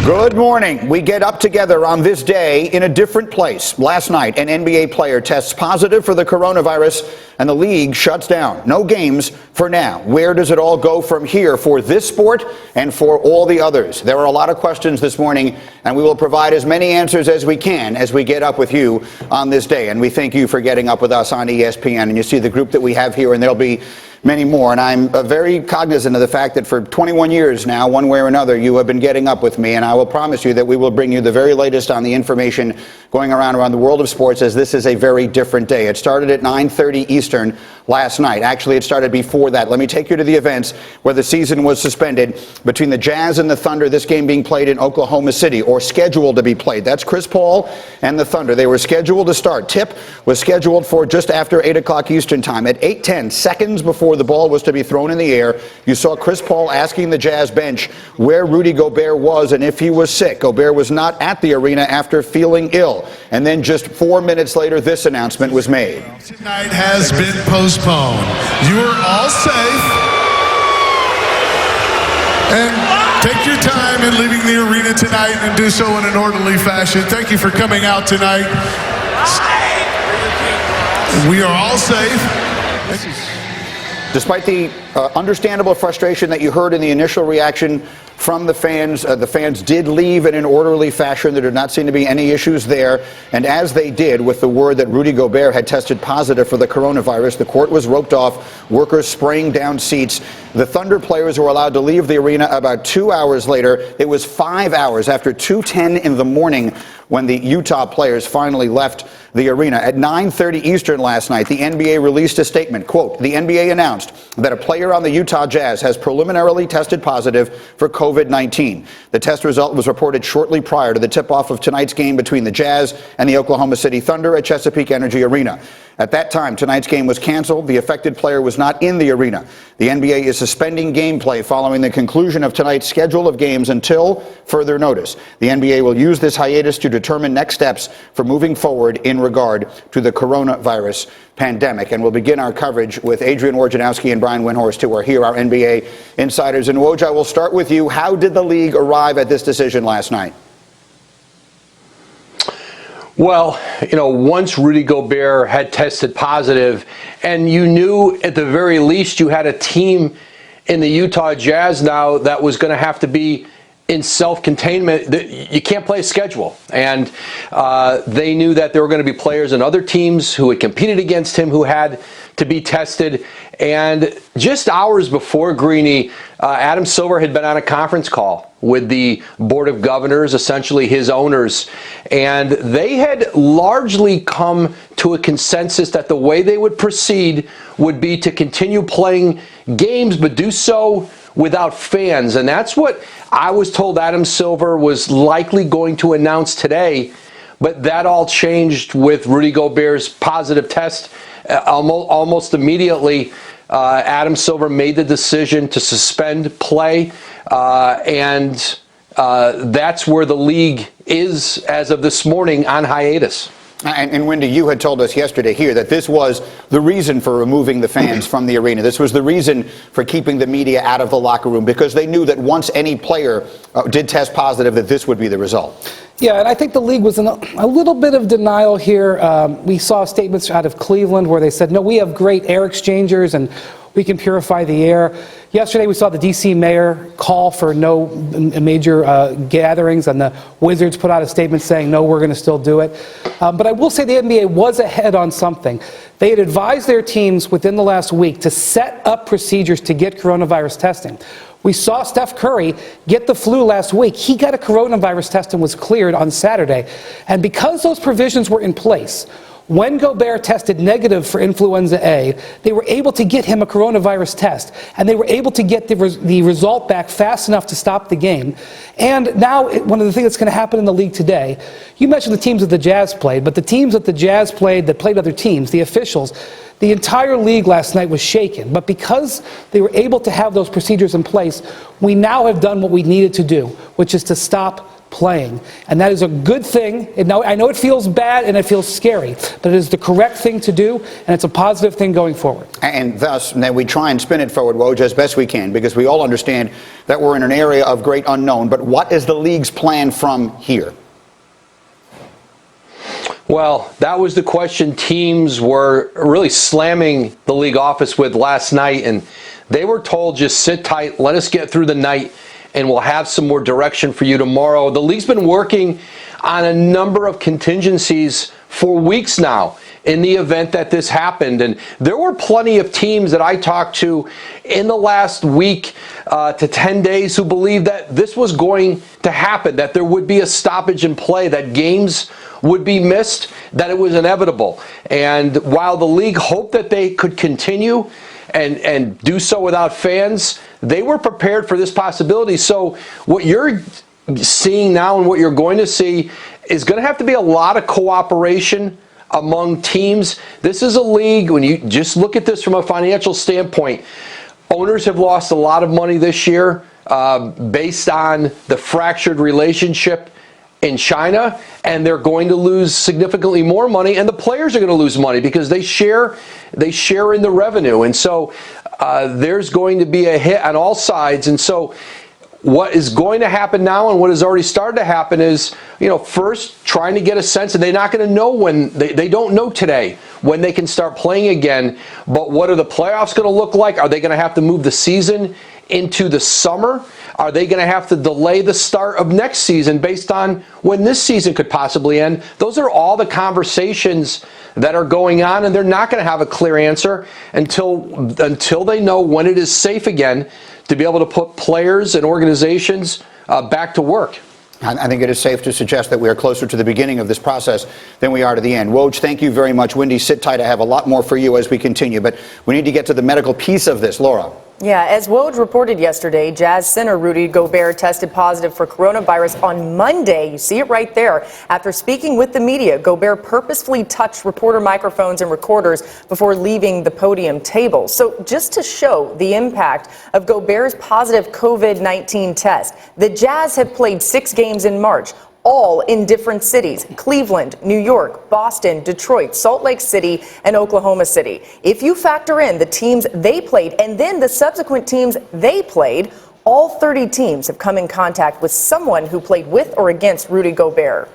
Good morning. We get up together on this day in a different place. Last night, an NBA player tests positive for the coronavirus and the league shuts down. No games for now. Where does it all go from here for this sport and for all the others? There are a lot of questions this morning, and we will provide as many answers as we can as we get up with you on this day. And we thank you for getting up with us on ESPN. And you see the group that we have here, and there'll be many more. And I'm very cognizant of the fact that for 21 years now, one way or another, you have been getting up with me. And I will promise you that we will bring you the very latest on the information going around the world of sports, as this is a very different day. It started at 9:30 Eastern last night. Actually, it started before that. Let me take you to the events where the season was suspended between the Jazz and the Thunder, this game being played in Oklahoma City, or scheduled to be played. That's Chris Paul and the Thunder. They were scheduled to start. Tip was scheduled for just after 8 o'clock Eastern time. At 8:10, seconds before the ball was to be thrown in the air, you saw Chris Paul asking the Jazz bench where Rudy Gobert was and if he was sick. Gobert was not at the arena after feeling ill. And then just 4 minutes later, this announcement was made. Tonight has been postponed. You are all safe. And take your time in leaving the arena tonight and do so in an orderly fashion. Thank you for coming out tonight. We are all safe. Despite the understandable frustration that you heard in the initial reaction from the fans did leave in an orderly fashion. There did not seem to be any issues there. And as they did, with the word that Rudy Gobert had tested positive for the coronavirus, the court was roped off, workers spraying down seats. The Thunder players were allowed to leave the arena about 2 hours later. It was 5 hours after 2:10 in the morning when the Utah players finally left the arena. At 9:30 Eastern last night, the NBA released a statement. Quote, the NBA announced that a player on the Utah Jazz has preliminarily tested positive for COVID-19. The test result was reported shortly prior to the tip-off of tonight's game between the Jazz and the Oklahoma City Thunder at Chesapeake Energy Arena. At that time, tonight's game was canceled. The affected player was not in the arena. The NBA is suspending gameplay following the conclusion of tonight's schedule of games until further notice. The NBA will use this hiatus to determine next steps for moving forward in regard to the coronavirus pandemic. And we'll begin our coverage with Adrian Wojnarowski and Brian Windhorst, who are here, our NBA insiders. And Woj, I will start with you. How did the league arrive at this decision last night? Well, once Rudy Gobert had tested positive, and you knew at the very least you had a team in the Utah Jazz now that was going to have to be in self-containment. You can't play a schedule. And they knew that there were going to be players in other teams who had competed against him who had to be tested. And just hours before, Greeny, Adam Silver had been on a conference call with the Board of Governors, essentially his owners, and they had largely come to a consensus that the way they would proceed would be to continue playing games, but do so without fans. And that's what I was told Adam Silver was likely going to announce today, but that all changed with Rudy Gobert's positive test. Almost immediately, Adam Silver made the decision to suspend play, and that's where the league is as of this morning, on hiatus. And Wendy, you had told us yesterday here that this was the reason for removing the fans from the arena. This was the reason for keeping the media out of the locker room, because they knew that once any player did test positive, that this would be the result. Yeah, and I think the league was in a little bit of denial here. We saw statements out of Cleveland where they said, no, we have great air exchangers and we can purify the air. Yesterday we saw the D.C. mayor call for no major gatherings, and the Wizards put out a statement saying, no, we're going to still do it. But I will say the NBA was ahead on something. They had advised their teams within the last week to set up procedures to get coronavirus testing. We saw Steph Curry get the flu last week. He got a coronavirus test and was cleared on Saturday. And because those provisions were in place, when Gobert tested negative for influenza A, they were able to get him a coronavirus test, and they were able to get the result back fast enough to stop the game. And now, one of the things that's going to happen in the league today, you mentioned the teams that the Jazz played, but the teams that the Jazz played that played other teams, the officials, the entire league last night was shaken. But because they were able to have those procedures in place, we now have done what we needed to do, which is to stop playing. And that is a good thing. I know it feels bad and it feels scary, but it is the correct thing to do, and it's a positive thing going forward. And thus, then we try and spin it forward, Woj, as best we can, because we all understand that we're in an area of great unknown. But what is the league's plan from here? Well, that was the question teams were really slamming the league office with last night, and they were told, just sit tight, let us get through the night, and we'll have some more direction for you tomorrow. The league's been working on a number of contingencies for weeks now in the event that this happened. And there were plenty of teams that I talked to in the last week to 10 days who believed that this was going to happen, that there would be a stoppage in play, that games would be missed, that it was inevitable. And while the league hoped that they could continue and do so without fans, they were prepared for this possibility. So what you're seeing now and what you're going to see is going to have to be a lot of cooperation among teams. This is a league, when you just look at this from a financial standpoint, owners have lost a lot of money this year based on the fractured relationship in China, and they're going to lose significantly more money, and the players are going to lose money because they share in the revenue. And so there's going to be a hit on all sides. And so what is going to happen now, and what has already started to happen, is, first trying to get a sense, and they're not going to know when, they don't know today when they can start playing again. But what are the playoffs going to look like? Are they going to have to move the season into the summer? Are they going to have to delay the start of next season based on when this season could possibly end? Those are all the conversations that are going on, and they're not going to have a clear answer until they know when it is safe again to be able to put players and organizations back to work. I think it is safe to suggest that we are closer to the beginning of this process than we are to the end. Woj, thank you very much. Wendy, sit tight. I have a lot more for you as we continue, but we need to get to the medical piece of this. Laura. Yeah, as Woj reported yesterday, Jazz center Rudy Gobert tested positive for coronavirus on Monday. You see it right there. After speaking with the media, Gobert purposefully touched reporter microphones and recorders before leaving the podium table. So just to show the impact of Gobert's positive COVID-19 test, the Jazz have played 6 games in March, all in different cities: Cleveland, New York, Boston, Detroit, Salt Lake City, and Oklahoma City. If you factor in the teams they played and then the subsequent teams they played, all 30 teams have come in contact with someone who played with or against Rudy Gobert.